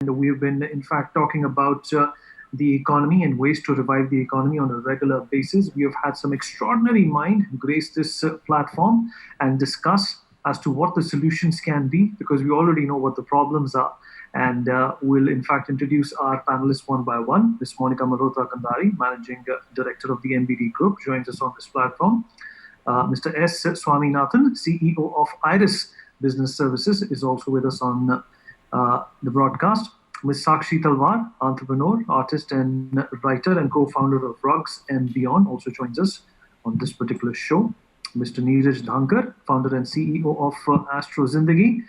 we've been, in fact, talking about the economy and ways to revive the economy on a regular basis. We have had some extraordinary mind grace this platform and discuss as to what the solutions can be, because we already know what the problems are. And we'll, in fact, introduce our panelists one by one. Ms. Monica Malhotra Kandari, Managing Director of the NBD Group, joins us on this platform. Mr. S. Swaminathan, CEO of Iris Business Services, is also with us on the broadcast. Ms. Sakshi Talwar, entrepreneur, artist, and writer, and co-founder of Rugs and Beyond, also joins us on this particular show. Mr. Neeraj Dhankar, founder and CEO of Astro Zindagi.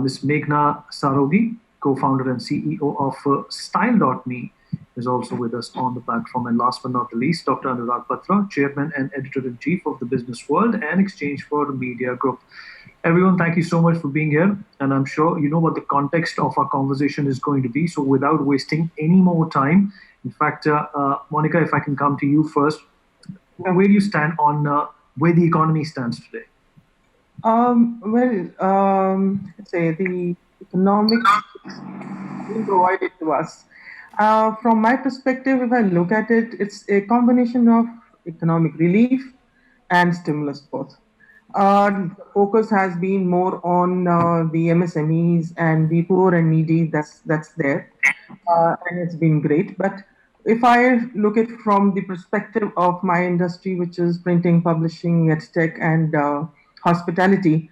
Ms. Meghna Sarogi, co-founder and CEO of Style.me, is also with us on the platform. And last but not the least, Dr. Anurag Patra, Chairman and Editor-in-Chief of the Business World and Exchange for Media Group. Everyone, thank you so much for being here. And I'm sure you know what the context of our conversation is going to be. So without wasting any more time, in fact, Monica, if I can come to you first, where do you stand on where the economy stands today? Let's say the economics being provided to us. From my perspective, if I look at it, it's a combination of economic relief and stimulus both. Focus has been more on the MSMEs and the poor and needy. That's there, and it's been great. But if I look at from the perspective of my industry, which is printing, publishing, edtech, and hospitality,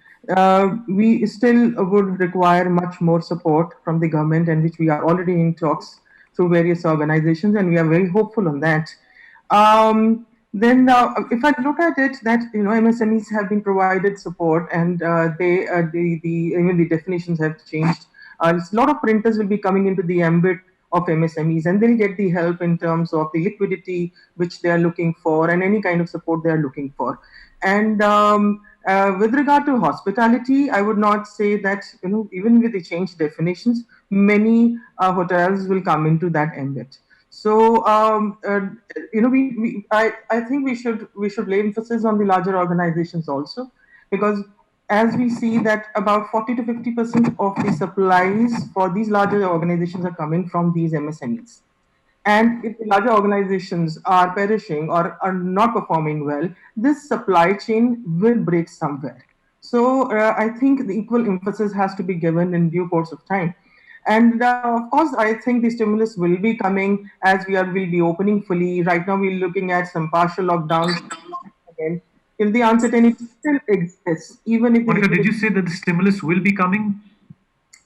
we still would require much more support from the government, and which we are already in talks through various organizations, and we are very hopeful on that. Then, if I look at it, that MSMEs have been provided support, and even the definitions have changed. A lot of printers will be coming into the ambit of MSMEs, and they'll get the help in terms of the liquidity which they are looking for, and any kind of support they are looking for. And with regard to hospitality, I would not say that even with the changed definitions, many hotels will come into that ambit. So I think we should lay emphasis on the larger organizations also, because as we see that about 40 to 50% of the supplies for these larger organizations are coming from these MSMEs. And if the larger organizations are perishing or are not performing well, this supply chain will break somewhere. So I think the equal emphasis has to be given in due course of time. And of course, I think the stimulus will be coming as will be opening fully. Right now, we're looking at some partial lockdowns again. If the uncertainty still exists, even if Monica, did you say that the stimulus will be coming?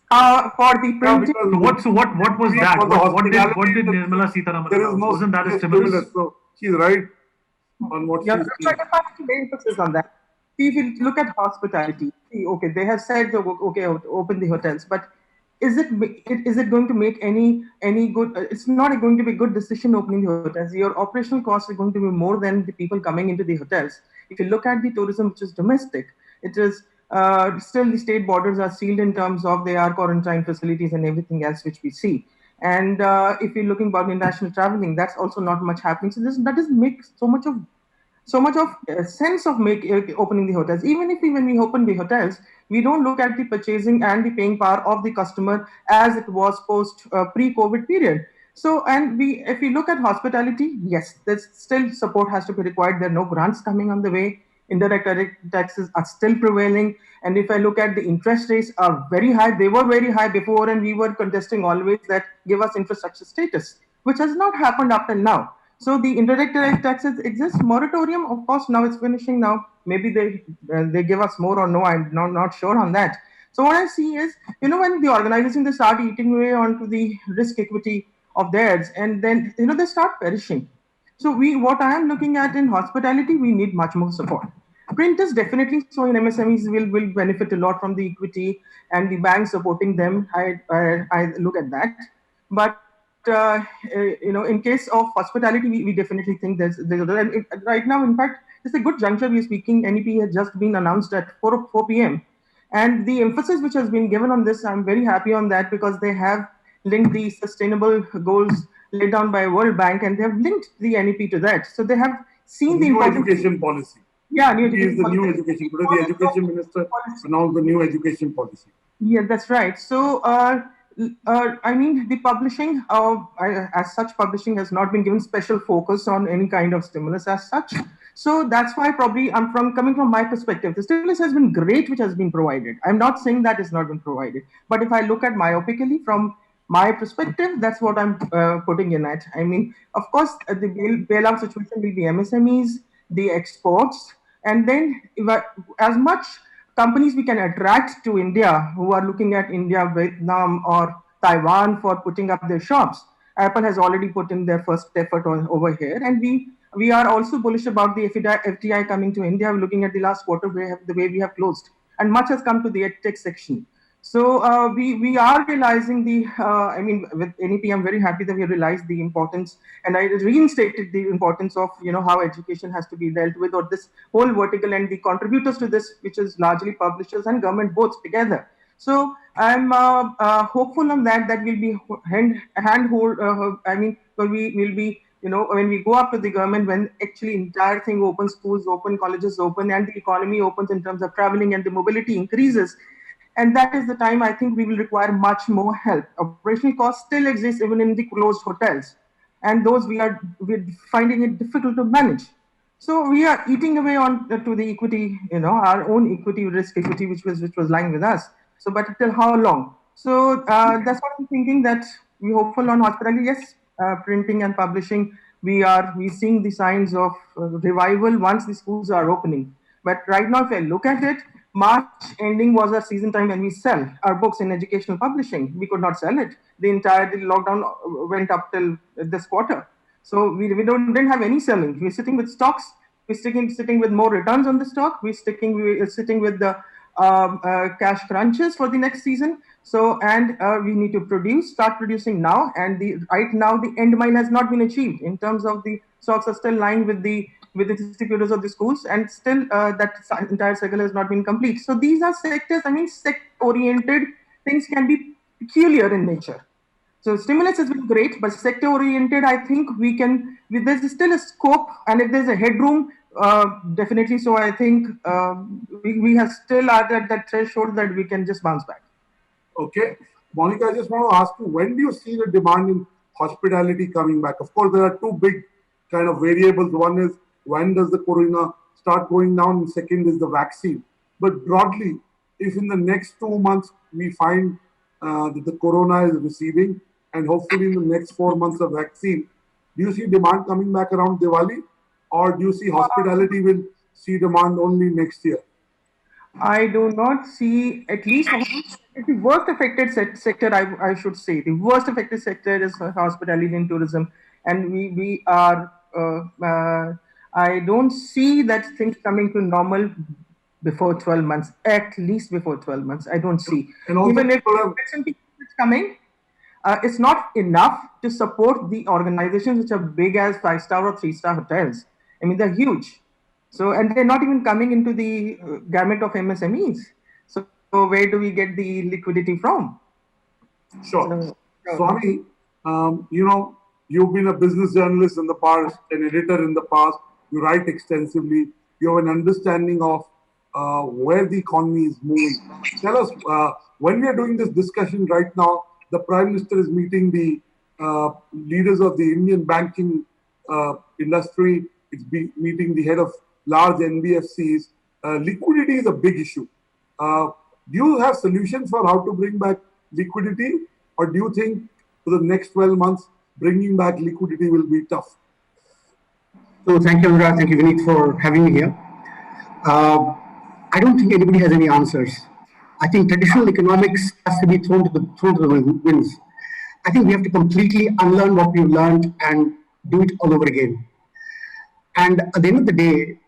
For the printing. So what was that? What did Nirmala Sitharaman announce? Wasn't that a stimulus? So she's right on what she's saying. I have to lay emphasis on that. If you look at hospitality, okay, they have said okay, open the hotels, but is it going to make any good? It's not going to be a good decision opening the hotels. Your operational costs are going to be more than the people coming into the hotels. If you look at the tourism, which is domestic, it is still the state borders are sealed in terms of they are quarantine facilities and everything else which we see. And if you're looking about international traveling, that's also not much happening. So that doesn't make so much of sense of opening the hotels. Even when we open the hotels, we don't look at the purchasing and the paying power of the customer as it was post pre-COVID period. So, and if we look at hospitality, yes, there's still support has to be required. There are no grants coming on the way. Indirect taxes are still prevailing. And if I look at the interest rates are very high, they were very high before, and we were contesting always that give us infrastructure status, which has not happened up till now. So the indirect taxes exist. Moratorium, of course, now it's finishing now. Maybe they give us more or no, I'm not sure on that. So what I see is, when the organization, they start eating away onto the risk equity of theirs, and then, they start perishing. So what I am looking at in hospitality, we need much more support. Printers definitely, so in MSMEs will benefit a lot from the equity and the bank supporting them. I look at that. But in case of hospitality, we definitely think there's right now, in fact, it's a good juncture we're speaking. NEP has just been announced at 4 p.m. And the emphasis which has been given on this, I'm very happy on that, because they have linked the sustainable goals laid down by World Bank, and they have linked the NEP to that. So they have seen the new education policy. Yeah, new education policy. New education. Today, the education minister announced the new education policy. Yeah, that's right. So I mean, the publishing, as such, publishing has not been given special focus on any kind of stimulus as such. So that's why probably coming from my perspective, the stimulus has been great, which has been provided. I'm not saying that it's not been provided, but if I look at myopically from my perspective, that's what I'm putting in it. I mean, of course, the bailout situation will be MSMEs, the exports, and then as much companies we can attract to India who are looking at India, Vietnam, or Taiwan for putting up their shops. Apple has already put in their first effort over here, and we are also bullish about the FDI coming to India. Looking at the last quarter, the way we have closed, and much has come to the EdTech section. So we are realizing the. I mean, with NEP, I'm very happy that we realized the importance, and I reinstated the importance of how education has to be dealt with, or this whole vertical, and the contributors to this, which is largely publishers and government both together. So I'm hopeful on that we'll be hand hold. I mean, we will be when we go up to the government, when actually entire thing opens, schools open, colleges open, and the economy opens in terms of traveling and the mobility increases. And that is the time I think we will require much more help. Operational costs still exist even in the closed hotels, and those we're finding it difficult to manage. So we are eating away on to the equity, our own equity, risk equity, which was lying with us. So, but till how long? So that's what I'm thinking. That we hopeful on hospitality. Yes, printing and publishing. We seeing the signs of revival once the schools are opening. But right now, if I look at it, March ending was our season time when we sell our books in educational publishing. We could not sell it. The lockdown went up till this quarter. So didn't have any selling. We're sitting with stocks. We're sitting with more returns on the stock. We're sitting with the cash crunches for the next season. So and we need to start producing now. And right now the end mile has not been achieved in terms of the stocks are still lying with the distributors of the schools, and still that entire cycle has not been complete. So these are sectors. I mean, sector-oriented things can be peculiar in nature. So stimulus has been great, but sector-oriented, I think there's still a scope, and if there's a headroom, definitely. So I think we have still are at that threshold that we can just bounce back. Okay. Monica, I just want to ask you, when do you see the demand in hospitality coming back? Of course, there are two big kind of variables. One is when does the corona start going down, and second is the vaccine. But broadly, if in the next 2 months we find that the corona is receding, and hopefully in the next 4 months of vaccine, do you see demand coming back around Diwali, or do you see hospitality will see demand only next year? I do not see, at least the worst affected sector, I should say. The worst affected sector is hospitality and tourism. And we are, I don't see that things coming to normal before 12 months, at least before 12 months. I don't see. And also even if it's coming, it's not enough to support the organizations which are big as 5-star or 3-star hotels. I mean, they're huge. So, and they're not even coming into the gamut of MSMEs. So where do we get the liquidity from? Sure. Swami, you've been a business journalist in the past, an editor in the past. You write extensively. You have an understanding of where the economy is moving. Tell us, when we are doing this discussion right now, the Prime Minister is meeting the leaders of the Indian banking industry. It's meeting the head of large NBFCs. Liquidity is a big issue. Do you have solutions for how to bring back liquidity, or do you think for the next 12 months, bringing back liquidity will be tough? So thank you, Anurag. Thank you, Vineet, for having me here. I don't think anybody has any answers. I think traditional economics has to be thrown to the winds. I think we have to completely unlearn what we've learned and do it all over again. And at the end of the day,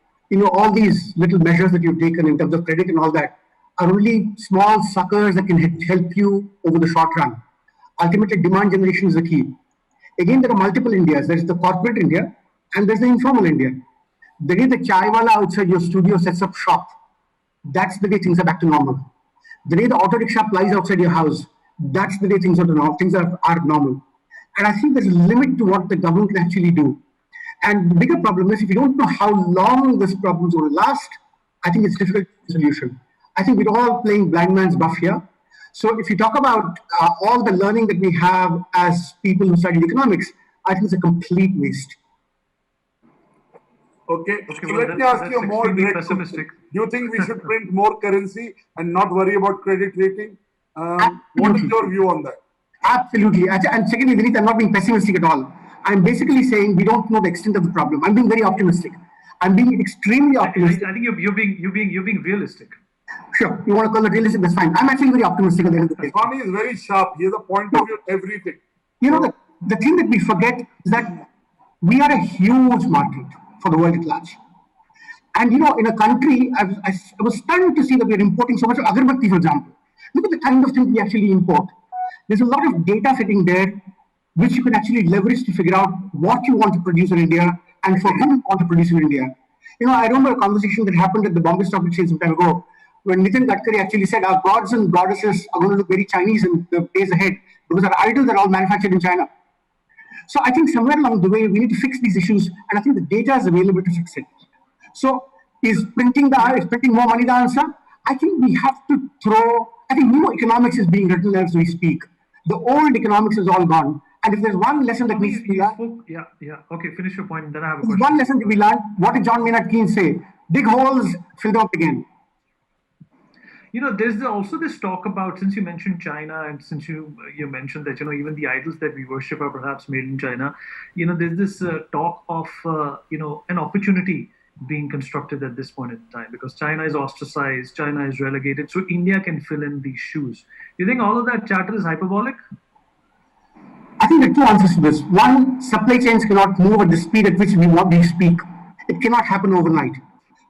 all these little measures that you've taken in terms of credit and all that are only small suckers that can help you over the short run. Ultimately, demand generation is the key. Again, there are multiple Indias. There's the corporate India and there's the informal India. The day the chaiwala outside your studio sets up shop, that's the day things are back to normal. The day the auto rickshaw plies outside your house, that's the day things are normal. And I think there's a limit to what the government can actually do. And the bigger problem is, if you don't know how long this problem is going to last, I think it's difficult to solution. I think we're all playing blind man's buff here. So if you talk about all the learning that we have as people who studied economics, I think it's a complete waste. Okay, Okay, so well, let me ask you a more extremely direct pessimistic. question. Do you think we should print more currency and not worry about credit rating? What is your view on that? Absolutely. And secondly, Vineet, I'm not being pessimistic at all. I'm basically saying we don't know the extent of the problem. I'm being very optimistic. I'm being extremely optimistic. I think you're being realistic. Sure, you want to call it realistic, that's fine. I'm actually very optimistic at the end of the day. Swami is very sharp. He has a point of view on everything. You know, the thing that we forget is that we are a huge market for the world at large. And you know, in a country, I was stunned to see that we're importing so much agarbatti, for example. Look at the kind of things we actually import. There's a lot of data sitting there, which you can actually leverage to figure out what you want to produce in India and for whom you want to produce in India. You know, I remember a conversation that happened at the Bombay Stock Exchange some time ago, when Nitin Gadkari actually said our gods and goddesses are going to look very Chinese in the days ahead because our idols are all manufactured in China. So I think somewhere along the way, we need to fix these issues, and I think the data is available to fix it. So is printing more money the answer? I think we have to I think new economics is being written as we speak. The old economics is all gone. And if there's one lesson that needs to be learned, Okay, finish your point, then I have a question. One lesson to be learned, what did John Maynard Keynes say? Dig holes, fill them up again. You know, there's also this talk about, since you mentioned China and since you mentioned that, you know, even the idols that we worship are perhaps made in China, you know, there's this talk of, you know, an opportunity being constructed at this point in time because China is ostracized, China is relegated, so India can fill in these shoes. Do you think all of that chatter is hyperbolic? I think there are two answers to this. One, supply chains cannot move at the speed at which we speak. It cannot happen overnight.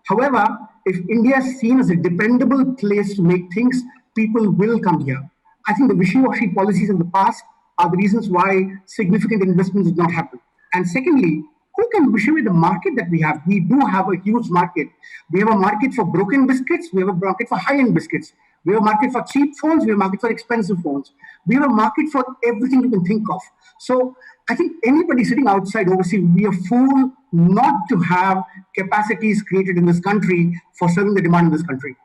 However, if India is seen as a dependable place to make things, people will come here. I think the wishy-washy policies in the past are the reasons why significant investments did not happen. And secondly, who can wish away the market that we have? We do have a huge market. We have a market for broken biscuits. We have a market for high-end biscuits. We have a market for cheap phones. We have a market for expensive phones. We have a market for everything you can think of. So I think anybody sitting outside overseas would be a fool not to have capacities created in this country for serving the demand in this country.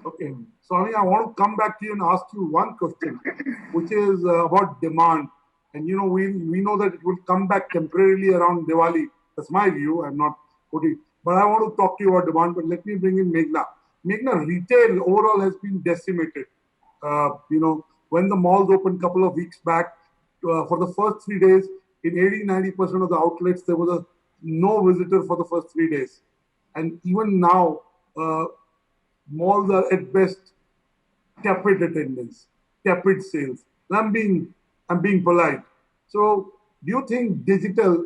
Okay. Swami, I want to come back to you and ask you one question, which is about demand. And you know, we know that it will come back temporarily around Diwali. That's my view. I'm not putting, but I want to talk to you about demand. But let me bring in Meghna. Meghna, retail overall has been decimated. You know, when the malls opened a couple of weeks back, for the first 3 days, in 80-90% of the outlets, there was no visitor for the first 3 days. And even now, malls are at best tepid attendance, tepid sales. And I'm being polite. So do you think digital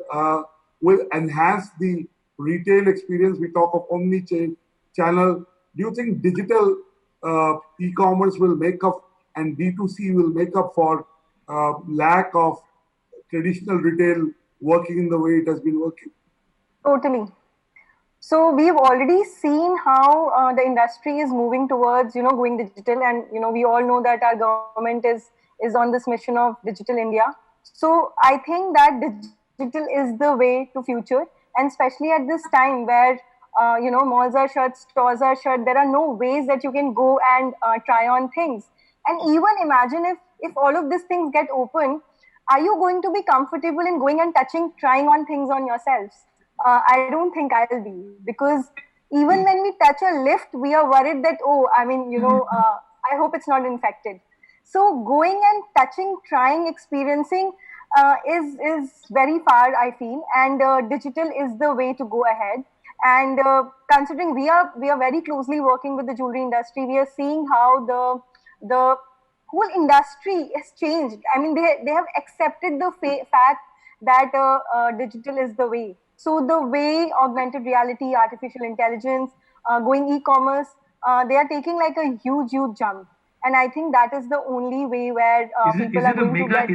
will enhance the retail experience? We talk of omni-channel. Do you think digital e-commerce will make up and D2C will make up for lack of traditional retail working in the way it has been working? Totally. So we've already seen how the industry is moving towards, going digital, and we all know that our government is on this mission of Digital India. So I think that digital is the way to future, and especially at this time where malls are shut, stores are shut, there are no ways that you can go and try on things. And even imagine if all of these things get open, are you going to be comfortable in going and trying on things on yourselves? I don't think I'll be, because even when we touch a lift, we are worried that, I hope it's not infected. So going and touching, trying, experiencing is very far, I feel, and digital is the way to go ahead. And considering we are very closely working with the jewelry industry, we are seeing how the whole industry has changed. I mean, they have accepted the fact that digital is the way. So the way augmented reality, artificial intelligence, going e-commerce, they are taking like a huge jump. And I think that is the only way where people are going to get...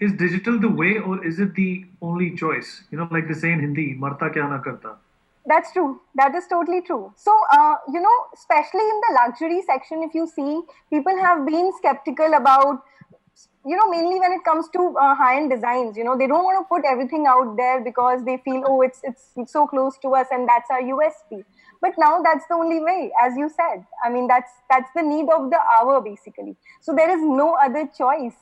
Is digital the way, or is it the only choice? Like they say in Hindi, marta kya na karta. That's true. That is totally true. So, especially in the luxury section, if you see, people have been skeptical about mainly when it comes to high-end designs, they don't want to put everything out there because they feel, oh, it's so close to us and that's our USP. But now that's the only way, as you said. I mean, that's the need of the hour, basically. So there is no other choice.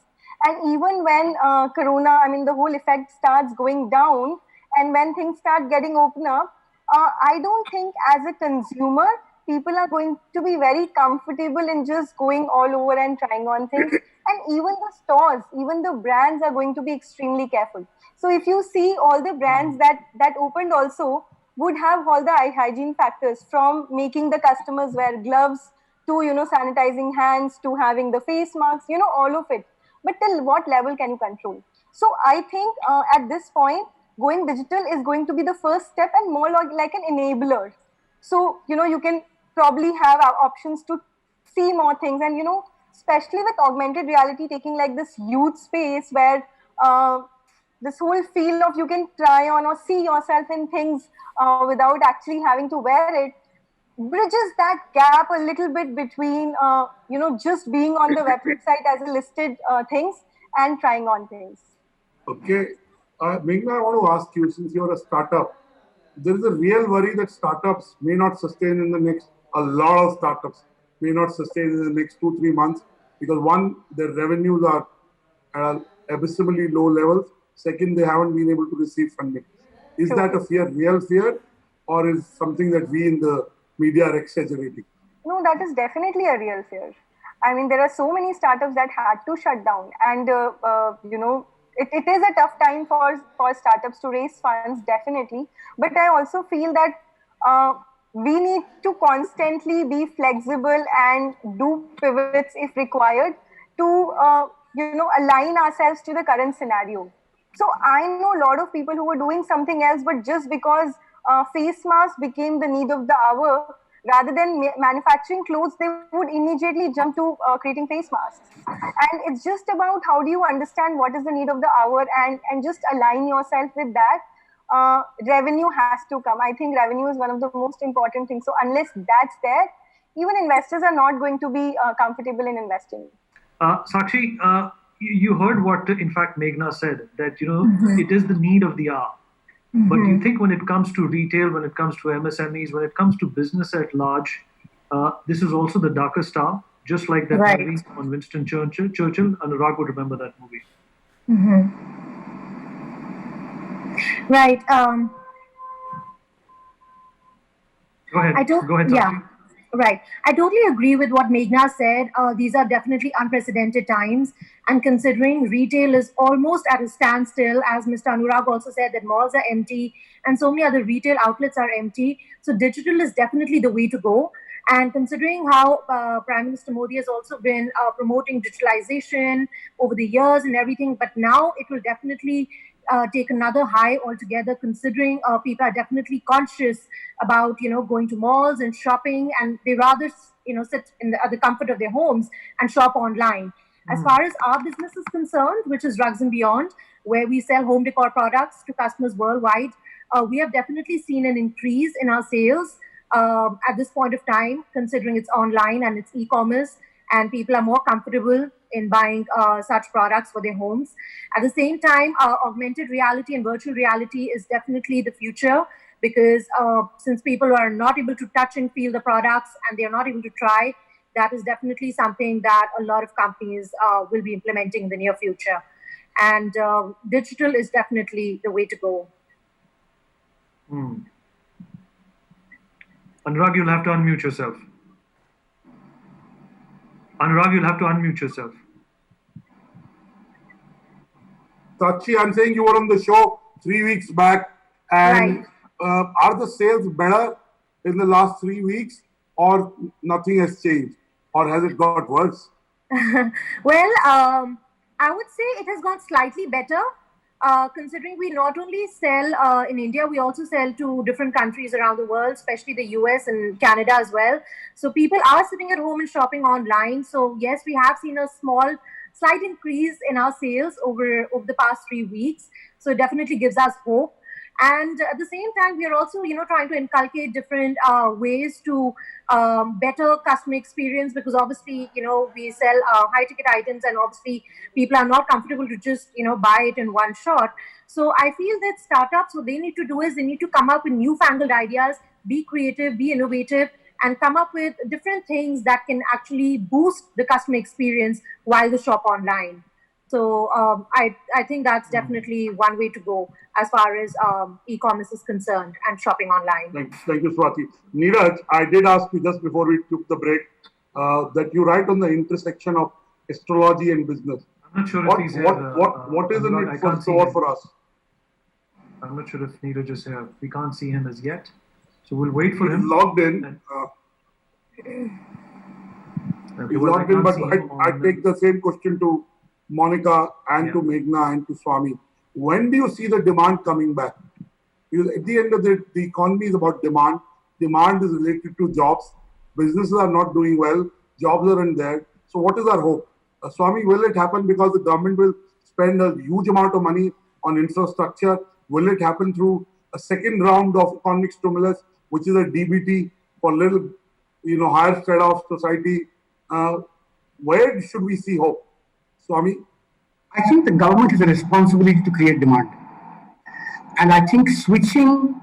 And even when Corona, I mean, the whole effect starts going down, and when things start getting open up, I don't think as a consumer, people are going to be very comfortable in just going all over and trying on things. And even the stores, even the brands are going to be extremely careful. So if you see all the brands that opened also would have all the hygiene factors, from making the customers wear gloves to sanitizing hands to having the face masks, all of it. But till what level can you control? So I think at this point, going digital is going to be the first step and more like an enabler. So you can probably have options to see more things, and especially with augmented reality taking like this huge space where this whole feel of you can try on or see yourself in things without actually having to wear it, bridges that gap a little bit between just being on the website as a listed things and trying on things. Okay. Meghna, I want to ask you, since you're a startup, there is a real worry that startups may not sustain in the next, a lot of startups may not sustain in the next 2-3 months, because one, their revenues are at abysmally low levels. Second, they haven't been able to receive funding. Is that a fear, real fear, or is something that we in the media are exaggerating? No, that is definitely a real fear. I mean, there are so many startups that had to shut down, and it is a tough time for startups to raise funds, definitely. But I also feel that we need to constantly be flexible and do pivots if required to align ourselves to the current scenario. So I know a lot of people who were doing something else, but just because face masks became the need of the hour, rather than manufacturing clothes, they would immediately jump to creating face masks. And it's just about how do you understand what is the need of the hour and just align yourself with that. Revenue has to come. I think revenue is one of the most important things. So unless that's there, even investors are not going to be comfortable in investing. Sakshi, you heard what, in fact, Meghna said, that, it is the need of the hour. But do you think when it comes to retail, when it comes to MSMEs, when it comes to business at large, this is also the darkest hour, just like that movie on Winston Churchill? Anurag would remember that movie. Right. Go ahead. Go ahead, Sakshi. Yeah. Right. I totally agree with what Meghna said. These are definitely unprecedented times. And considering retail is almost at a standstill, as Mr. Anurag also said, that malls are empty and so many other retail outlets are empty. So digital is definitely the way to go. And considering how Prime Minister Modi has also been promoting digitalization over the years and everything, but now it will definitely take another high altogether, considering people are definitely conscious about going to malls and shopping, and they rather sit in the comfort of their homes and shop online. As far as our business is concerned, which is Rugs and Beyond, where we sell home decor products to customers worldwide, we have definitely seen an increase in our sales at this point of time, considering it's online and it's e-commerce, and people are more comfortable in buying such products for their homes. At the same time, augmented reality and virtual reality is definitely the future, because since people are not able to touch and feel the products and they're not able to try, that is definitely something that a lot of companies will be implementing in the near future. And digital is definitely the way to go. Anurag, you'll have to unmute yourself. Sakshi, I'm saying you were on the show 3 weeks back, and are the sales better in the last 3 weeks, or nothing has changed, or has it got worse? Well, I would say it has gone slightly better, considering we not only sell in India, we also sell to different countries around the world, especially the US and Canada as well. So people are sitting at home and shopping online. So yes, we have seen a slight increase in our sales over the past 3 weeks. So it definitely gives us hope. And at the same time, we are also, trying to inculcate different ways to better customer experience, because obviously, we sell high ticket items, and obviously people are not comfortable to just, buy it in one shot. So I feel that startups, what they need to do is they need to come up with newfangled ideas, be creative, be innovative, and come up with different things that can actually boost the customer experience while they shop online. So I think that's definitely one way to go as far as e-commerce is concerned and shopping online. Thank you, Swati. Neeraj, I did ask you just before we took the break that you write on the intersection of astrology and business. I'm not sure What, if he's here. what is in it for store for us? I'm not sure if Neeraj is here. We can't see him as yet. So we'll wait for him. He's logged in. Okay, He's well, logged in, but I on take the same question to Monica and to Meghna and to Swami. When do you see the demand coming back? Because at the end of the economy is about demand. Demand is related to jobs. Businesses are not doing well. Jobs aren't there. So what is our hope? Swami, will it happen because the government will spend a huge amount of money on infrastructure? Will it happen through a second round of economic stimulus, which is a DBT for little, higher spread of society? Where should we see hope? Swami? I think the government has a responsibility to create demand. And I think switching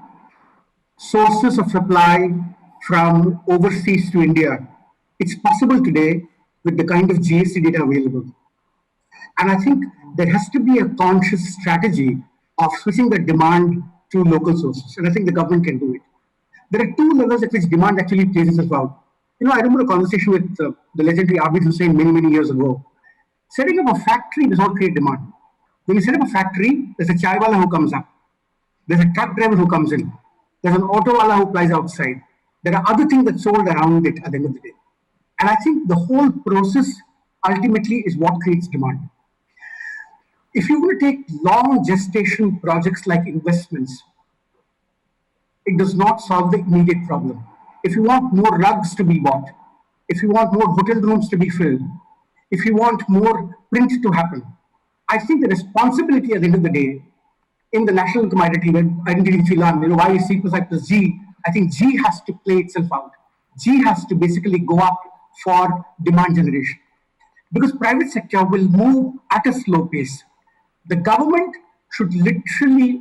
sources of supply from overseas to India, it's possible today with the kind of GST data available. And I think there has to be a conscious strategy of switching the demand to local sources. And I think the government can do it. There are two levels at which demand actually plays itself out. I remember a conversation with the legendary Abid Hussain many years ago. Setting up a factory does not create demand. When you set up a factory, there's a chai wala who comes up. There's a truck driver who comes in. There's an auto wala who flies outside. There are other things that sold around it at the end of the day. And I think the whole process ultimately is what creates demand. If you want to take long gestation projects like investments, it does not solve the immediate problem. If you want more rugs to be bought, if you want more hotel rooms to be filled, if you want more print to happen, I think the responsibility at the end of the day in the national income identity film, why is C plus I plus G? I think G has to play itself out. G has to basically go up for demand generation. Because private sector will move at a slow pace. The government should literally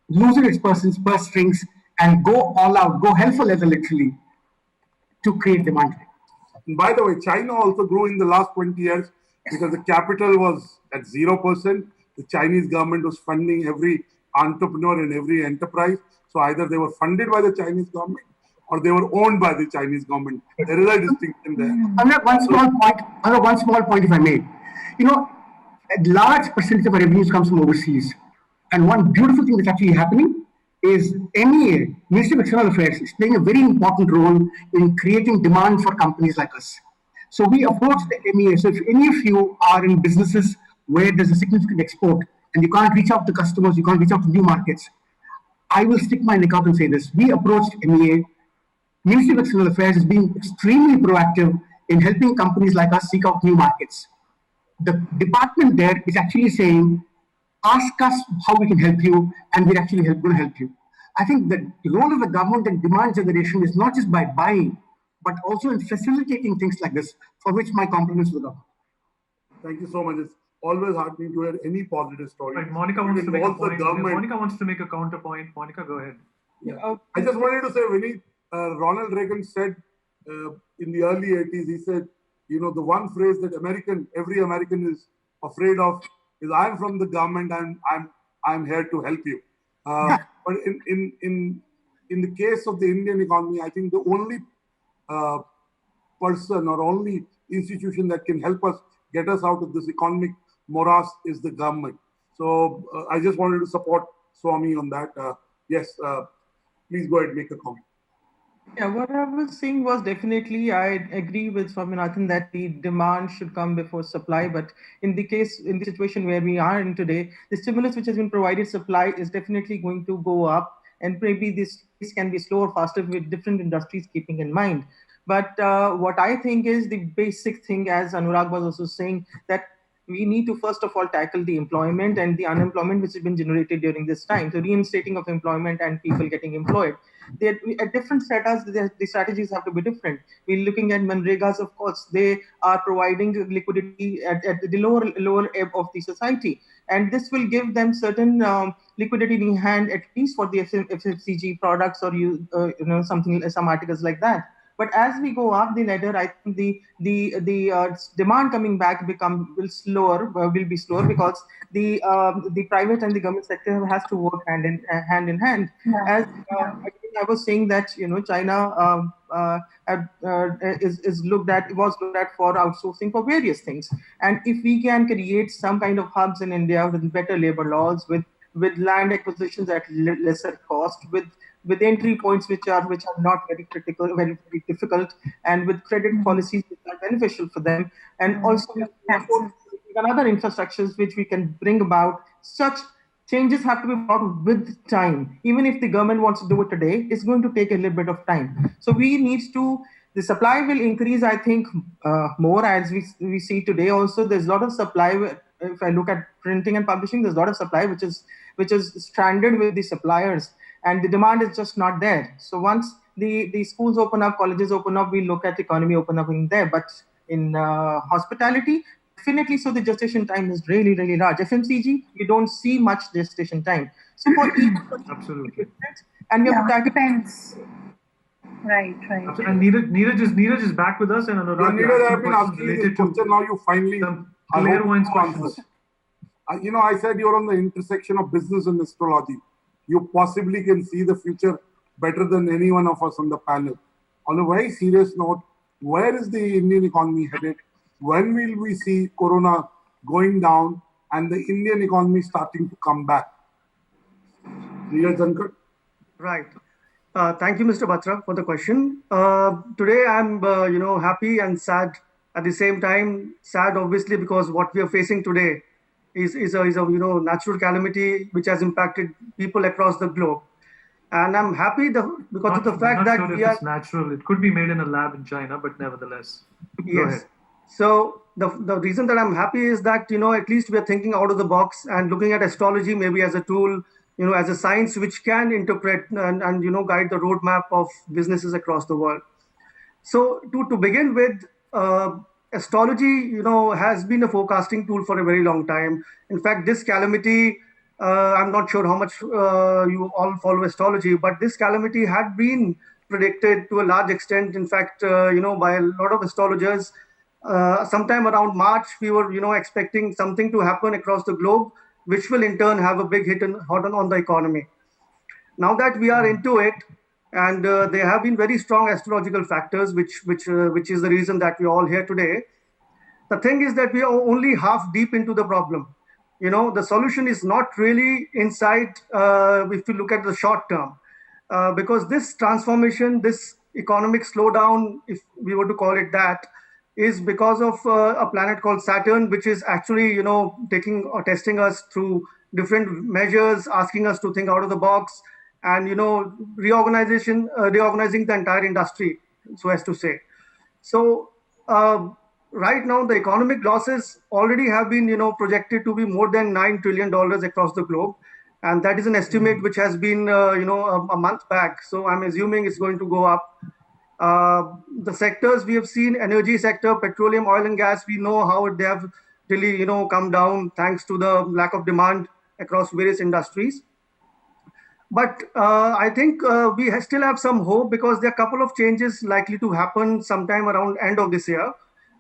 loosen its purse strings and go all out, go hell for leather literally to create demand. By the way, China also grew in the last 20 years because the capital was at 0%. The Chinese government was funding every entrepreneur and every enterprise. So either they were funded by the Chinese government or they were owned by the Chinese government. There is a distinction there. One small point, if I may. A large percentage of our revenues comes from overseas. And one beautiful thing that's actually happening is MEA, Ministry of External Affairs, is playing a very important role in creating demand for companies like us. So we approach the MEA. So if any of you are in businesses where there's a significant export and you can't reach out to customers, you can't reach out to new markets, I will stick my neck out and say this. We approached MEA. Ministry of External Affairs is being extremely proactive in helping companies like us seek out new markets. The department there is actually saying, ask us how we can help you, and we're actually going to help you. I think the role of the government in demand generation is not just by buying, but also in facilitating things like this, for which my compliments to the government. Thank you so much. It's always heartening to hear any positive story. Right, Monica wants to make a point. Monica wants to make a counterpoint. Monica, go ahead. Yeah. I just wanted to say, Vinny, Ronald Reagan said in the early 80s, he said, the one phrase that every American is afraid of is, I'm from the government and I'm here to help you. But in the case of the Indian economy, I think the only person or only institution that can help us get us out of this economic morass is the government. So I just wanted to support Swami on that. Yes, please go ahead and make a comment. Yeah, what I was saying was definitely I agree with Swaminathan that the demand should come before supply. But in the situation where we are in today, the stimulus which has been provided supply is definitely going to go up, and maybe this can be slow or faster with different industries keeping in mind. But what I think is the basic thing, as Anurag was also saying, that we need to first of all tackle the employment and the unemployment which has been generated during this time. So reinstating of employment and people getting employed. At different status, the strategies have to be different. We're looking at Manregas, of course, they are providing liquidity at the lower ebb of the society. And this will give them certain liquidity in hand, at least for the FMCG products or some articles like that. But as we go up the ladder, I think the demand coming back will be slower because the private and the government sector has to work hand in hand. Yeah. As I was saying that China was looked at for outsourcing for various things, and if we can create some kind of hubs in India with better labor laws, with land acquisitions at lesser cost, with entry points which are not very critical, very difficult, and with credit policies which are beneficial for them, and also with other infrastructures which we can bring about. Such changes have to be brought with time. Even if the government wants to do it today, it's going to take a little bit of time. So the supply will increase, I think, more as we see today. Also, there's a lot of supply. If I look at printing and publishing, there's a lot of supply which is stranded with the suppliers, and the demand is just not there. So once the schools open up, colleges open up, we look at the economy open up in there. But in hospitality, definitely, so the gestation time is really, really large. FMCG, we don't see much gestation time. So for each absolutely, and we have to depends. Right. And Neeraj is back with us, and Anurag, Neeraj, I've been asking you this question. Now you finally clairvoyance questions. I said you're on the intersection of business and astrology. You possibly can see the future better than any one of us on the panel. On a very serious note, where is the Indian economy headed? When will we see Corona going down and the Indian economy starting to come back? Neeraj Dhankar? Right. Thank you, Mr. Batra, for the question. Today, I'm happy and sad at the same time. Sad, obviously, because what we are facing today is a natural calamity which has impacted people across the globe. And I'm happy because of the fact that it's natural. It could be made in a lab in China, but nevertheless. Yes. So the reason that I'm happy is that at least we are thinking out of the box and looking at astrology maybe as a tool, as a science which can interpret and guide the roadmap of businesses across the world. So to begin with, astrology, has been a forecasting tool for a very long time. In fact, this calamity, I'm not sure how much you all follow astrology, but this calamity had been predicted to a large extent. In fact, by a lot of astrologers. Sometime around March, we were, expecting something to happen across the globe, which will in turn have a big hit on the economy. Now that we are into it, and there have been very strong astrological factors, which is the reason that we are all here today. The thing is that we are only half deep into the problem. The solution is not really inside if you look at the short term, because this transformation, this economic slowdown, if we were to call it that, is because of a planet called Saturn, which is actually, taking or testing us through different measures, asking us to think out of the box, and reorganizing the entire industry, so as to say. So right now, the economic losses already have been, projected to be more than $9 trillion across the globe, and that is an estimate which has been, a month back. So I'm assuming it's going to go up. The sectors we have seen, energy sector, petroleum, oil and gas, we know how they have really, come down thanks to the lack of demand across various industries. But I think we still have some hope because there are a couple of changes likely to happen sometime around end of this year.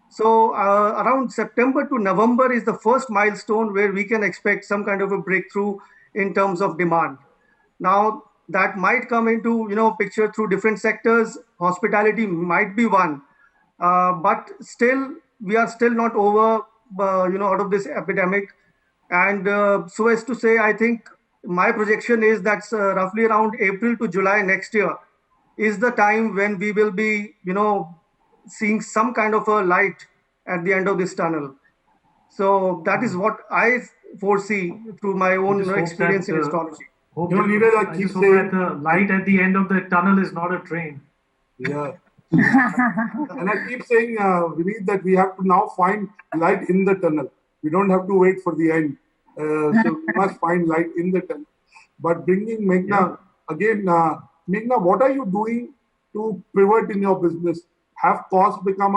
So around September to November is the first milestone where we can expect some kind of a breakthrough in terms of demand. Now, that might come into picture through different sectors. Hospitality might be one, but still we are still not over out of this epidemic. And so as to say, I think my projection is that's roughly around April to July next year is the time when we will be seeing some kind of a light at the end of this tunnel. So that is what I foresee through my own experience in astrology. I keep saying that the light at the end of the tunnel is not a train. Yeah. And I keep saying, Vineet, that we have to now find light in the tunnel. We don't have to wait for the end. So we must find light in the tunnel. But bringing Meghna, again, Meghna, what are you doing to pivot in your business? Have costs become,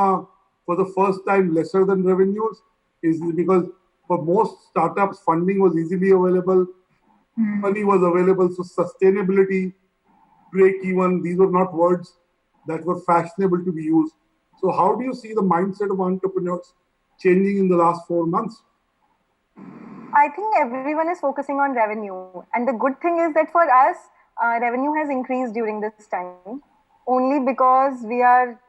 for the first time, lesser than revenues? Is it because for most startups, funding was easily available, money was available, so sustainability, break even, these were not words that were fashionable to be used. So how do you see the mindset of entrepreneurs changing in the last 4 months? I think everyone is focusing on revenue. And the good thing is that for us, revenue has increased during this time only because we are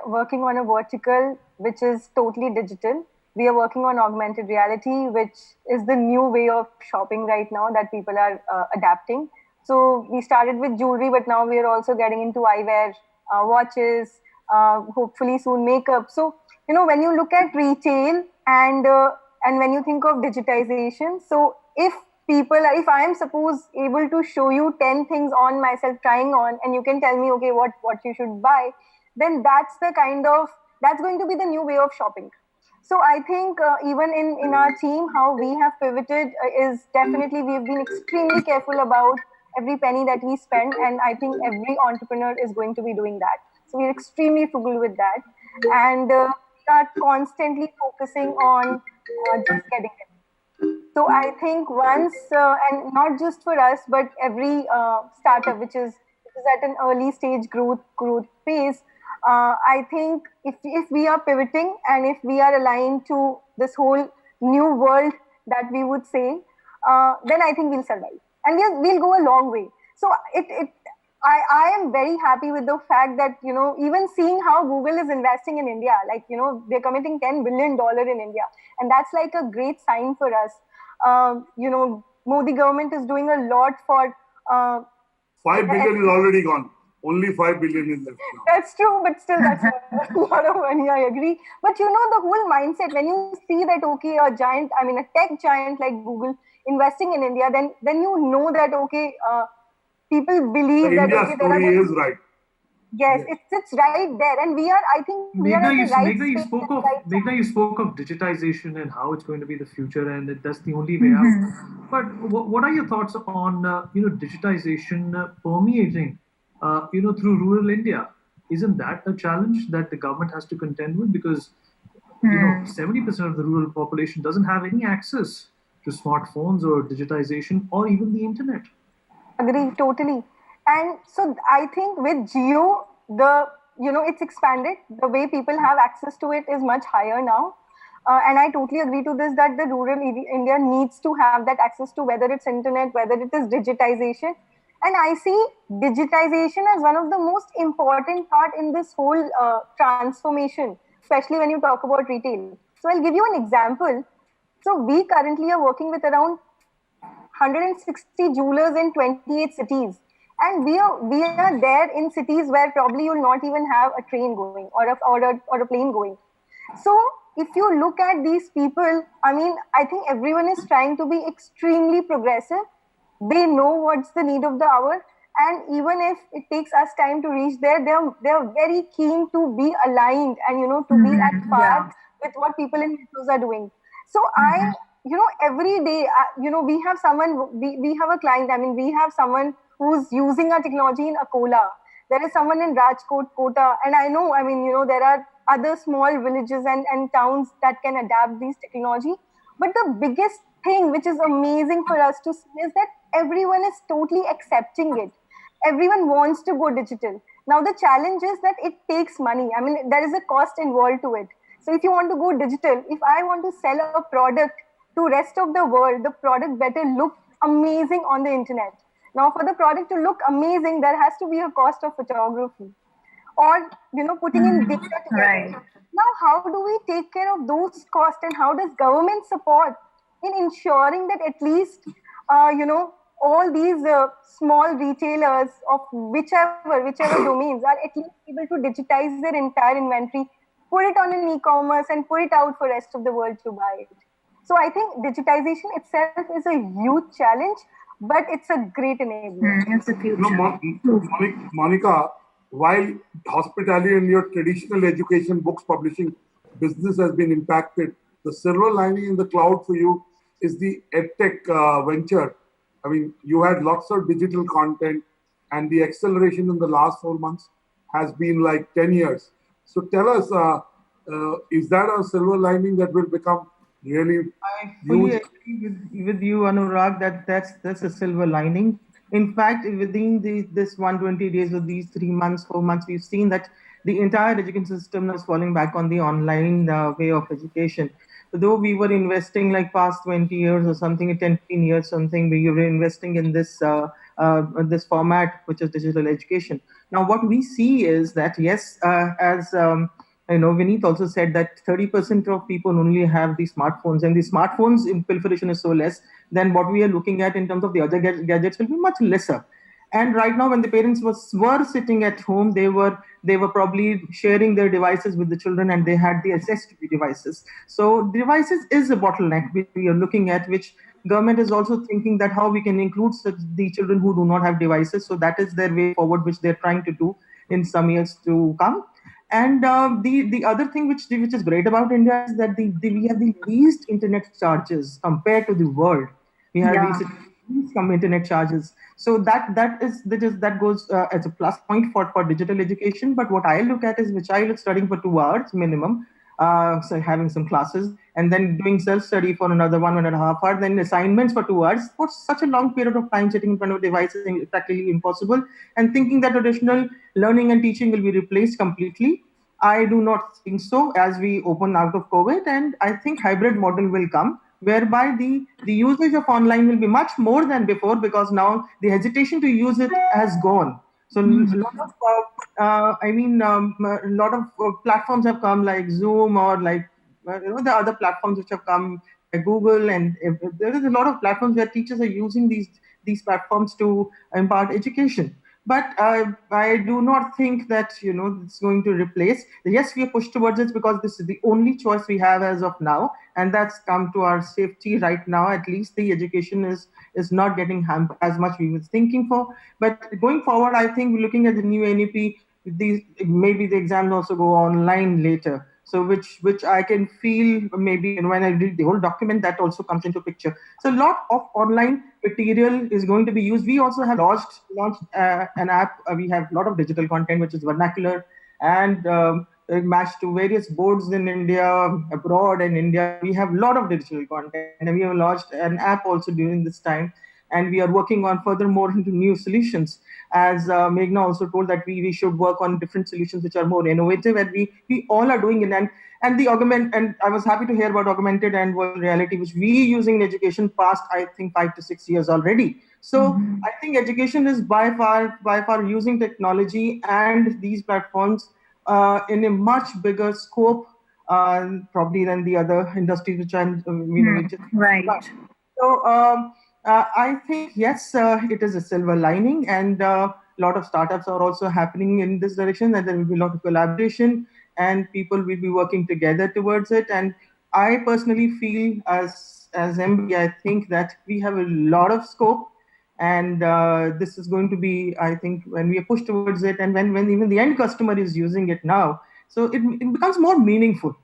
working on a vertical which is totally digital. We are working on augmented reality, which is the new way of shopping right now that people are adapting. So we started with jewelry, but now we are also getting into eyewear, watches, hopefully soon makeup. So, when you look at retail and when you think of digitization, so if I am suppose able to show you 10 things on myself trying on, and you can tell me, okay, what you should buy, then that's going to be the new way of shopping. So I think even in our team, how we have pivoted is definitely we've been extremely careful about every penny that we spend, and I think every entrepreneur is going to be doing that. So we're extremely frugal with that, and we are constantly focusing on just getting it. So I think once, and not just for us, but every startup which is at an early stage growth phase, I think if we are pivoting and if we are aligned to this whole new world that we would say, then I think we'll survive and we'll go a long way. So I am very happy with the fact that, even seeing how Google is investing in India, like, they're committing $10 billion in India. And that's like a great sign for us. Modi government is doing a lot for... 5 billion is already gone. Only 5 billion is left now. That's true, but still that's a lot of money, I agree. But the whole mindset, when you see that, okay, a tech giant like Google investing in India, then you know that, okay, people believe that India story is right. Yes, it's right there, and I think we are at the right Meghna, you spoke of digitization and how it's going to be the future, and that's the only way out. But what are your thoughts on digitization permeating through rural India? Isn't that a challenge that the government has to contend with? Because 70% of the rural population doesn't have any access to smartphones or digitization or even the internet. Agree, totally. And so I think with Jio, it's expanded. The way people have access to it is much higher now. And I totally agree to this, that the rural India needs to have that access to whether it's internet, whether it is digitization. And I see digitization as one of the most important part in this whole transformation, especially when you talk about retail. So I'll give you an example. So we currently are working with around 160 jewelers in 28 cities. And we are there in cities where probably you'll not even have a train going or a plane going. So if you look at these people, I think everyone is trying to be extremely progressive. They know what's the need of the hour. And even if it takes us time to reach there, they're very keen to be aligned and, to be at par with what people in metros are doing. So every day, we have someone, we have a client, we have someone who's using our technology in Akola. There is someone in Rajkot, Kota, and I know, there are other small villages and towns that can adapt these technology. But the biggest thing which is amazing for us to see is that everyone is totally accepting it. Everyone wants to go digital. Now, the challenge is that it takes money. There is a cost involved to it. So if you want to go digital, if I want to sell a product to rest of the world, the product better look amazing on the internet. Now, for the product to look amazing, there has to be a cost of photography or, putting in data together. Right. Now, how do we take care of those costs, and how does government support in ensuring that at least, all these small retailers of whichever domains are at least able to digitize their entire inventory, put it on an e-commerce and put it out for the rest of the world to buy it. So I think digitization itself is a huge challenge, but it's a great enabler. It's a future. Monica, while hospitality and your traditional education books publishing business has been impacted, the silver lining in the cloud for you is the edtech venture. I mean, you had lots of digital content, and the acceleration in the last 4 months has been like 10 years. So tell us, is that a silver lining that will become really I fully huge? agree with you, Anurag, that that's a silver lining. In fact, within this 120 days of these 3 months, 4 months, we've seen that the entire education system is falling back on the online way of education. Though we were investing like past 20 years or something, 10, 15 years, something, we were investing in this format, which is digital education. Now, what we see is that, yes, as Vineet also said that 30% of people only have the smartphones, and the smartphones in proliferation is so less than what we are looking at in terms of the other gadgets will be much lesser. And right now, when the parents were sitting at home, they were probably sharing their devices with the children, and they had the access to the devices. So devices is a bottleneck which we are looking at, which government is also thinking that how we can include the children who do not have devices. So that is their way forward, which they're trying to do in some years to come. And the other thing which is great about India is that we have the least internet charges compared to the world. We have Yeah. least some internet charges, so that goes as a plus point for digital education. But what I look at is which I look studying for 2 hours minimum, so having some classes and then doing self-study for another 1.5 hours, then assignments for 2 hours for such a long period of time sitting in front of devices is practically impossible. And thinking that traditional learning and teaching will be replaced completely, I do not think so as we open out of COVID. And I think hybrid model will come whereby the usage of online will be much more than before, because now the hesitation to use it has gone. So a lot of, a lot of platforms have come like Zoom or like the other platforms which have come like Google, and there is a lot of platforms where teachers are using these platforms to impart education. But I do not think that it's going to replace. Yes, we are pushed towards it because this is the only choice we have as of now, and that's come to our safety right now. At least the education is not getting hampered as much we was thinking for. But going forward, I think we're looking at the new NEP. These maybe the exams also go online later. So which I can feel maybe when I read the whole document, that also comes into picture. So a lot of online material is going to be used. We also have launched an app. We have a lot of digital content which is vernacular and matched to various boards in India, abroad in India. We have a lot of digital content, and we have launched an app also during this time. And we are working on furthermore into new solutions. As Meghna also told that we should work on different solutions which are more innovative, and we all are doing it. And the augment, and I was happy to hear about augmented and virtual reality, which we using in education past, I think, 5 to 6 years already. So I think education is by far using technology and these platforms in a much bigger scope, probably than the other industries which I'm, Right. So I think, yes, it is a silver lining, and a lot of startups are also happening in this direction, and there will be a lot of collaboration, and people will be working together towards it. And I personally feel as MB, I think that we have a lot of scope, and this is going to be, I think, when we are pushed towards it, and when even the end customer is using it now, so it becomes more meaningful,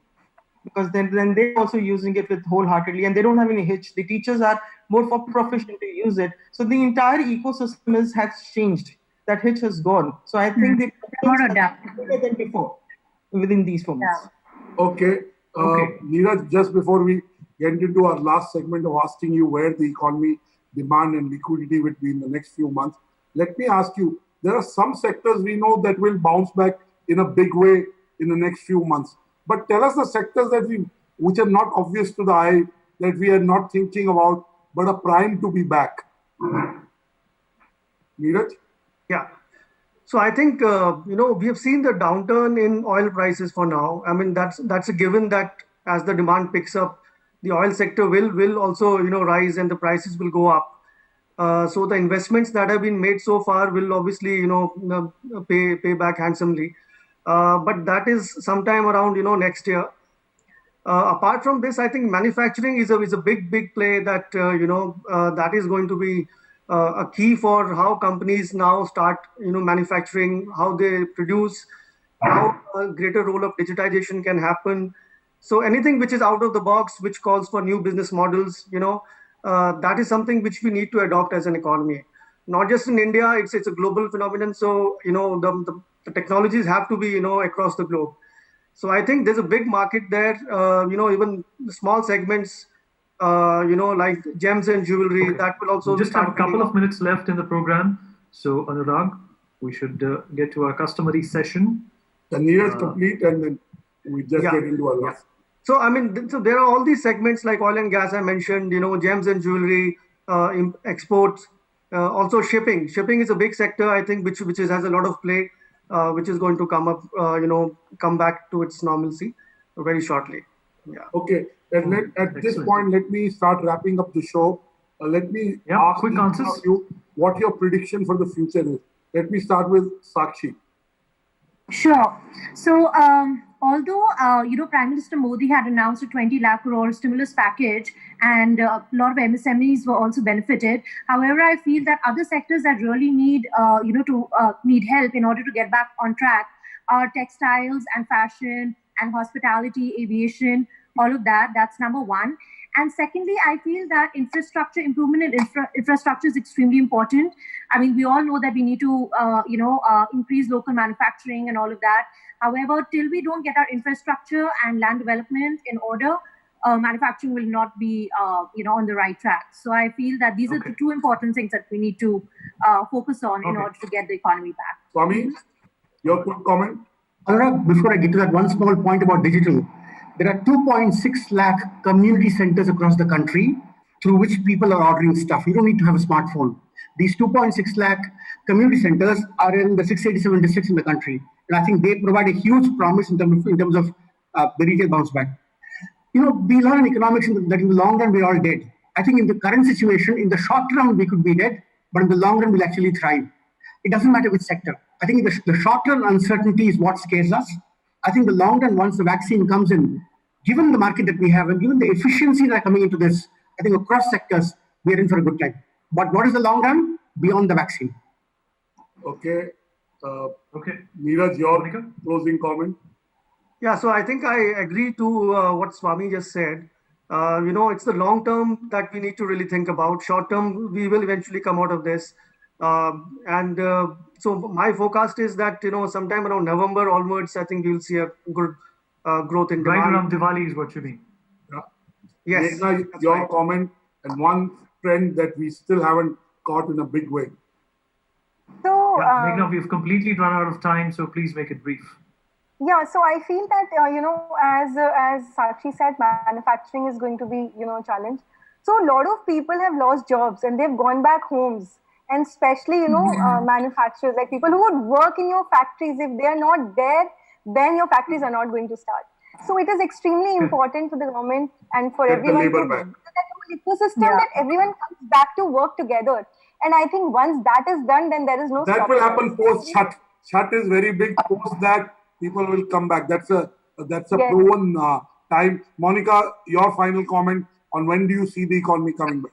because then they're also using it with wholeheartedly, and they don't have any hitch. The teachers are more for proficient to use it. So the entire ecosystem has changed. That hitch has gone. So I think the More adaptable. better than before within these formats. Okay. Neeraj, just before we get into our last segment of asking you where the economy, demand and liquidity will be in the next few months, let me ask you, there are some sectors we know that will bounce back in a big way in the next few months. But tell us the sectors which are not obvious to the eye, that we are not thinking about, but are primed to be back. Neeraj? Yeah. So I think we have seen the downturn in oil prices for now. I mean, that's a given that as the demand picks up, the oil sector will also rise and the prices will go up. So the investments that have been made so far will obviously pay back handsomely. But that is sometime around next year. Apart from this, I think manufacturing is a big play that that is going to be a key for how companies now start manufacturing, how they produce, how a greater role of digitization can happen. So anything which is out of the box, which calls for new business models, that is something which we need to adopt as an economy. Not just in India, it's a global phenomenon. So, the technologies have to be, across the globe. So I think there's a big market there, even the small segments, like gems and jewelry, that will also... We just have a couple of minutes left in the program. So Anurag, we should get to our customary session. The nearest complete, and then we just get into our last. So, so there are all these segments like oil and gas I mentioned, gems and jewelry, exports, also shipping. Shipping is a big sector, I think, which has a lot of play, which is going to come back to its normalcy very shortly. Yeah. Okay. And at this point, let me start wrapping up the show. Let me ask quick answers. You what your prediction for the future is. Let me start with Sakshi. Sure. So, although, Prime Minister Modi had announced a 20 lakh crore stimulus package and a lot of MSMEs were also benefited. However, I feel that other sectors that really need, need help in order to get back on track are textiles and fashion and hospitality, aviation, all of that. That's number one. And secondly, I feel that infrastructure improvement and infrastructure is extremely important. I mean, we all know that we need to, increase local manufacturing and all of that. However, till we don't get our infrastructure and land development in order, manufacturing will not be, on the right track. So I feel that these are the two important things that we need to focus on in order to get the economy back. Swami, your quick comment? Anurag, before I get to that, one small point about digital. There are 2.6 lakh community centers across the country through which people are ordering stuff. You don't need to have a smartphone. These 2.6 lakh community centers are in the 687 districts in the country. And I think they provide a huge promise in terms of the retail bounce back. We learn in economics that in the long run, we're all dead. I think in the current situation, in the short run, we could be dead, but in the long run, we'll actually thrive. It doesn't matter which sector. I think the short run uncertainty is what scares us. I think the long run, once the vaccine comes in, given the market that we have and given the efficiencies that are coming into this, I think across sectors, we're in for a good time. But what is the long run? Beyond the vaccine. Okay. Neeraj, your closing comment? Yeah, so I think I agree to what Swami just said. It's the long term that we need to really think about. Short term, we will eventually come out of this. So my forecast is that, sometime around November onwards, I think you'll see a good growth in demand. Right around Diwali is what you mean. Yeah. Yes. Meghna, your comment and one trend that we still haven't caught in a big way. So, Meghna, we've completely run out of time, so please make it brief. Yeah, so I feel that, as Sakshi said, manufacturing is going to be, a challenge. So a lot of people have lost jobs and they've gone back homes. And especially, manufacturers, like people who would work in your factories, if they are not there, then your factories are not going to start. So it is extremely important for the government and for everyone to build that ecosystem that everyone comes back to work together. And I think once that is done, then there is no that will happen post shut. Shut is very big. Post that, people will come back. That's a proven time. Monica, your final comment on when do you see the economy coming back?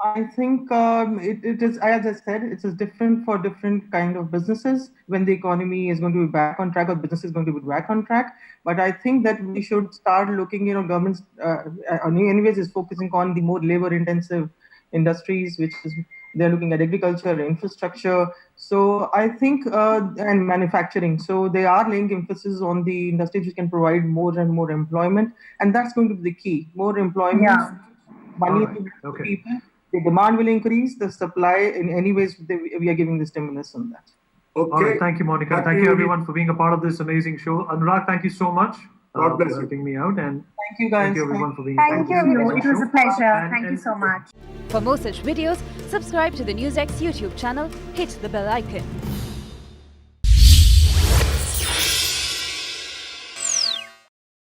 I think it is, as I said, it's different for different kind of businesses when the economy is going to be back on track or business is going to be back on track. But I think that we should start looking, governments anyways is focusing on the more labor intensive industries, which is they're looking at agriculture, infrastructure. So I think, and manufacturing. So they are laying emphasis on the industries which can provide more and more employment. And that's going to be the key. More employment, money to people. The demand will increase, the supply in any ways we are giving the stimulus on that. Okay. All right, thank you, Monica. Thank you, everyone, for being a part of this amazing show. Anurag, thank you so much God bless for you. helping me out. And thank you, guys. thank you, everyone, for being Thank you, everyone. It was a pleasure. Thank you so much. For more such videos, subscribe to the NewsX YouTube channel, hit the bell icon.